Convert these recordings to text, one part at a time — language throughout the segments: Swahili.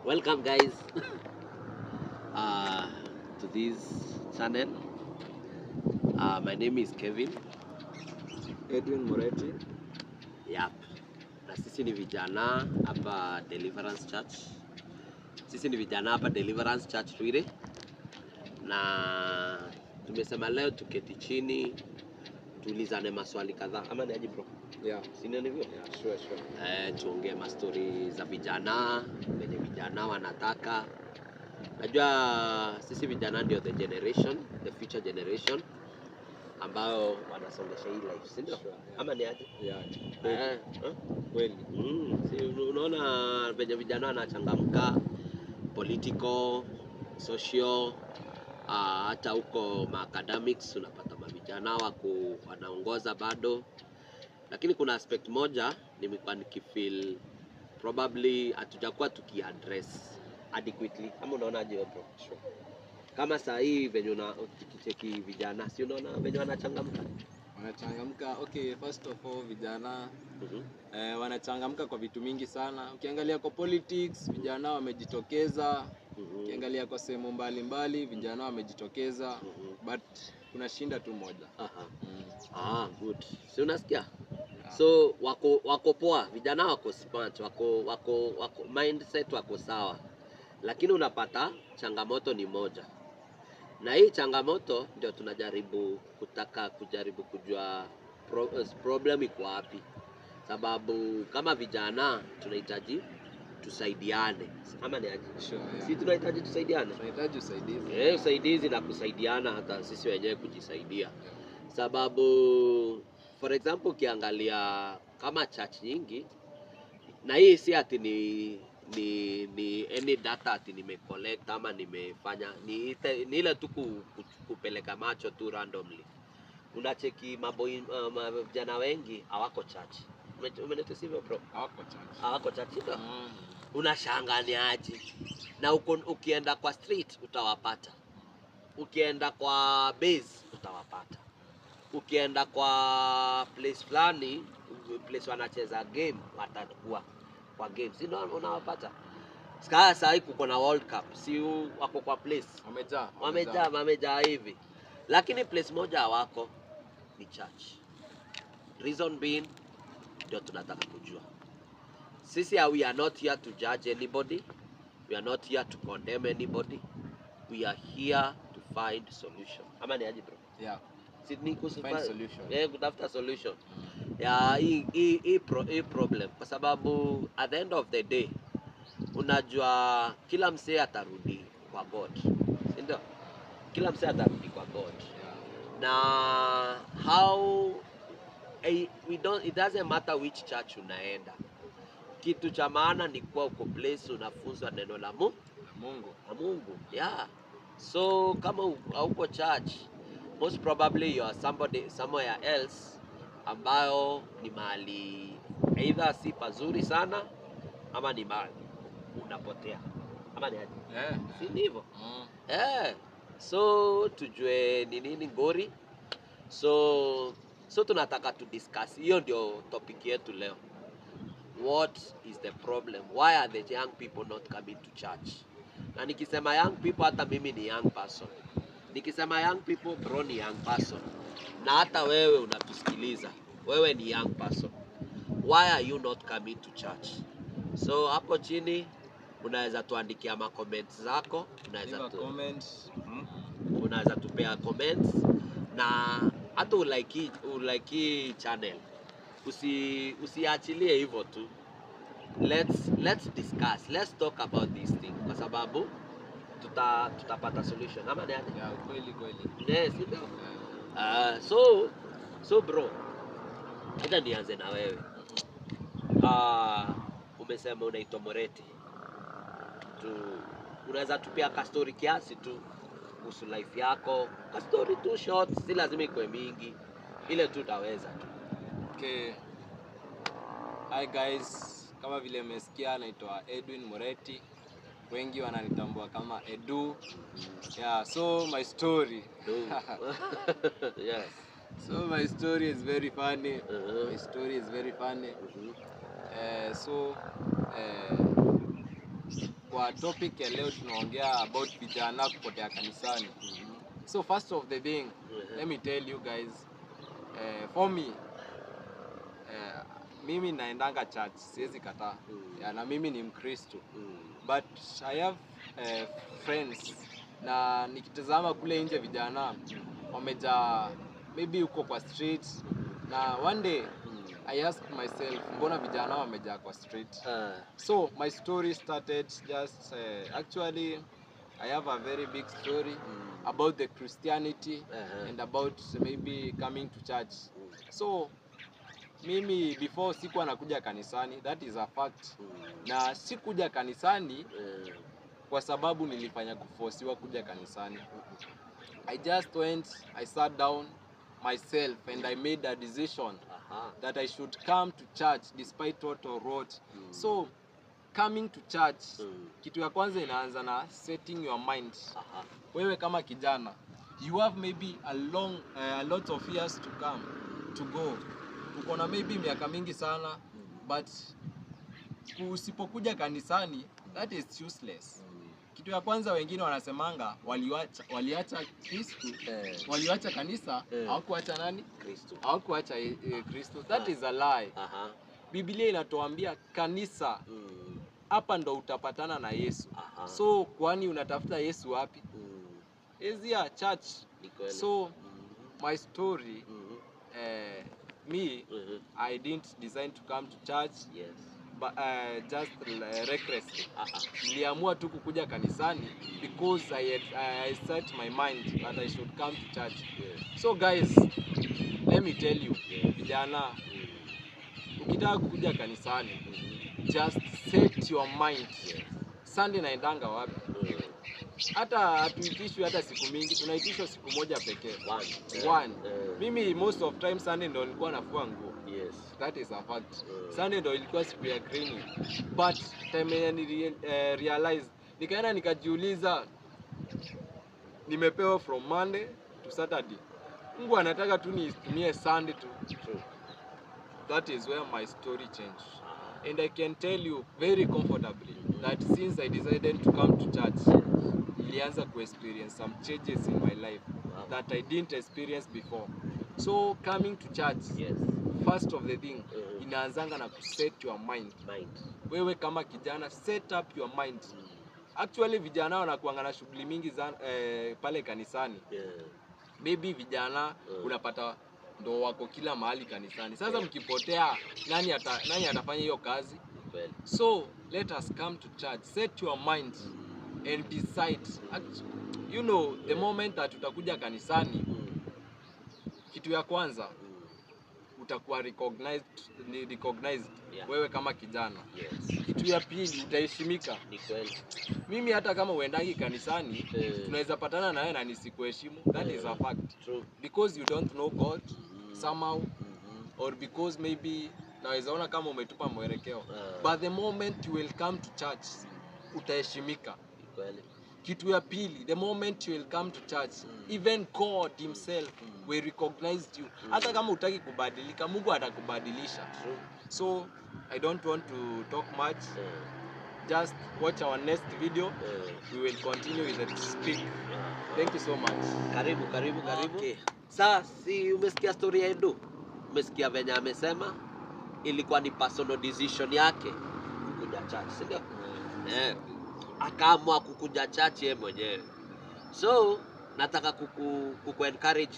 Welcome guys uh, to this channel. My name is Kevin. Edwin Moretti. Yep. Na sisi ni vijana hapa Deliverance Church. Sisi ni vijana hapa Deliverance Church Rwire. Na tumesema leo tuketi chini tuulizane maswali kadhaa. Ama ni aje bro? Yeah. Sina hivyo? Yeah, sure. Tuongee mastori za vijana, venye vijana wanataka. Najua sisi vijana ndio the future generation ambao wanasongesha hii life, si ndio? Sure, yeah. Ama ni aje? Yeah. Kweli. Si unaona venye vijana wanachangamka political, social, hata huko academics unapata mavijana wanaongoza bado. Lakini kuna aspect moja nimekuwa nikifeel probably hatujakuwa tukiaddress adequately. Ama unaonaje bro? Sure. Kama saa hii venye tukicheki vijana, si unaona venye wanachangamka? Wanachangamka. Okay, first of all vijana wanachangamka kwa vitu mingi sana. Ukiangalia kwa politics, vijana wamejitokeza. Ukiangalia kwa sehemu mbalimbali, vijana wamejitokeza. But kuna shinda tu moja. Good. Si unasikia? So wako poa, vijana wako smart, wako mindset wako sawa. Lakini unapata changamoto ni moja. Na hii changamoto ndio tunajaribu kujua problem iko wapi. Sababu kama vijana tunahitaji tusaidiane. Ama ni aje? Sure, yeah. Si tunahitaji tusaidiane? Tunahitaji usaidizi. Usaidizi na kusaidiana hata sisi wenyewe kujisaidia. Sababu for example ukiangalia kama church nyingi, na hii si ati ni any data ati nimecollect ama nimefanya, ni ile tu kupeleka macho tu randomly. Unacheki vijana wengi hawako church. Umenotice hivyo bro? Hawako church ndio. Unashangaa aje? Na ukienda kwa street utawapata. Ukienda kwa base utawapata. Ukienda kwa place fulani, place wanacheza game, watakuwa kwa game. Si ndio unawapata? Sasa hii kuko na World Cup, si wako kwa place. Wamejaa hivi. Lakini place moja hawako ni church. Reason being ndio tunataka kujua. Sisi we are not here to judge anybody. We are not here to condemn anybody. We are here to find solution. Ama ni aje bro? Yeah. Sydney Find solution. Kutafuta solution. Hii problem kwa sababu at the end of the day unajua kila msee atarudi kwa God. Si ndio? Kila msee atarudi kwa God. Na it doesn't matter which church unaenda. Kitu cha maana ni kuwa uko place unafunzwa neno la Mungu. Yeah. So kama uko church, most probably you are somewhere else ambayo ni mahali either si pazuri sana ama ni mahali unapotea. Ama ni aje? Si ndivyo? So tujue ni nini ngori. So tunataka to discuss. Hiyo ndio topic yetu leo. What is the problem? Why are the young people not coming to church? Na nikisema young people, hata mimi ni young person. Nikisema young people, bro ni young person. Na hata wewe unatusikiliza, wewe ni young person. Why are you not coming to church? So hapo chini unaweza tuandikia comments zako, unaweza tupea comments, na hata ulike channel. Usiachilie hivyo tu. Let's discuss. Let's talk about this thing kwa sababu tutapata solution. Ama ni aje? Yeah, kweli. Yes, you know. So bro, acha nianze na wewe. Umesema unaitwa Moretti. Unaweza tupia ka story kiasi tu kuhusu life yako. Ka story tu short, si lazima ikuwe mingi. Ile tu utaweza tu. Okay. Hi guys, kama vile mmesikia naitwa Edwin Moretti. Wengi wananitambua kama Edu. Yeah, so my story. Yes. So my story is very funny. My story is very funny. kwa topic ya leo tunaongea about vijana kupotea kanisani. So first of the thing, let me tell you guys, for me, mimi naendanga church, siwezi kataa. Na mimi ni Mkristo. But I have friends na nikitazama kule nje vijana wameja maybe uko kwa street, na one day I asked myself, mbona vijana wamejaa kwa street? So my story started just actually I have a very big story about the Christianity and about maybe coming to church. So mimi before sikuwa nakuja kanisani, that is a fact. Na sikuja kanisani kwa sababu nilifanya kuforsiwa kuja kanisani. I just went, I sat down myself and I made a decision that I should come to church despite what or what. So coming to church, kitu ya kwanza inaanza na setting your mind. Wewe kama kijana, you have maybe a lot of years to go. Uko na maybe miaka mingi sana, but usipokuja kanisani, that is useless. Kitu ya kwanza wengine wanasemanga waliacha Kristo, waliacha kanisa, hawakuacha nani? Kristo. Hawakuacha Kristo. That is a lie. Biblia inatuambia kanisa hapa ndo utapatana na Yesu. So kwani unatafuta Yesu wapi? Ezia church. So my story, me, I didn't decide to come to church. Yes. But just recklessly. Niliamua tu kukuja kanisani because I set my mind that I should come to church. So guys, let me tell you, vijana, ukitaka kukuja kanisani, just set your mind. Sunday naendanga wapi? Hata hatuitishwi hata siku mingi, tunaitishwa siku moja pekee. One. Mimi most of time Sunday ndo nilikuwa nafua nguo. Yes. That is a fact. Sunday ndo ilikuwa siku ya cleaning. But time ni realize, nikaenda nikajiuliza, nimepewa from Monday to Saturday. Mungu anataka tu nitumie Sunday tu. That is where my story changed. And I can tell you very comfortably that since I decided to come to church, nilianza to experience some changes in my life that I didn't experience before. So coming to church, first of the thing, inaanzanga na kuset your mind. Wewe kama kijana, set up your mind. Actually vijana wanakuanga na shughuli mingi pale kanisani. Maybe vijana unapata ndo wako kila mahali kanisani. Sasa mkipotea, nani atafanya hiyo kazi? So let us come to church, set your mind and decide. You know, the moment that utakuja kanisani, kitu ya kwanza utakuwa recognized wewe kama kijana. Kitu ya pili utaheshimika. Ni kweli. Mimi hata kama uendangi kanisani, tunaweza patana na wewe na nisikuheshimu. That is a fact. True. Because you don't know God somehow, or because maybe naweza ona kama umetupa mwelekeo. But the moment you will come to church, utaheshimika. Ni kweli. Kitu ya pili, the moment you will come to church, even God himself will recognize you. Hata kama utaki kubadilika, Mungu atakubadilisha. So I don't want to talk much. Just watch our next video. We will continue with the speak. Thank you so much. Karibu. Okay. Sasa si umesikia story ya Edu? Umesikia venye amesema ilikuwa ni personal decision yake kukuja church, si ndio? Akaamua kukuja church yeye mwenyewe. So nataka kuku encourage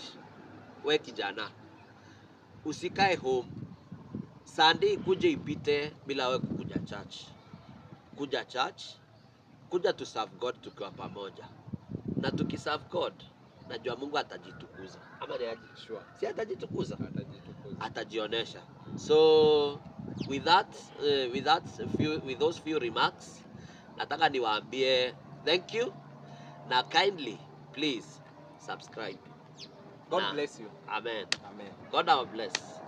we kijana, usikae home Sunday kuje ipite bila we kukuja church. Kuja church, kuja to serve God tukiwa pamoja. Na tukiserve God, najua Mungu atajitukuza. Ama ni aje? Sure. Si atajitukuza? Atajitukuza. Atajionesha. So with those few remarks, nataka niwaambie thank you na kindly please subscribe. God bless you. Amen. Amen. God bless.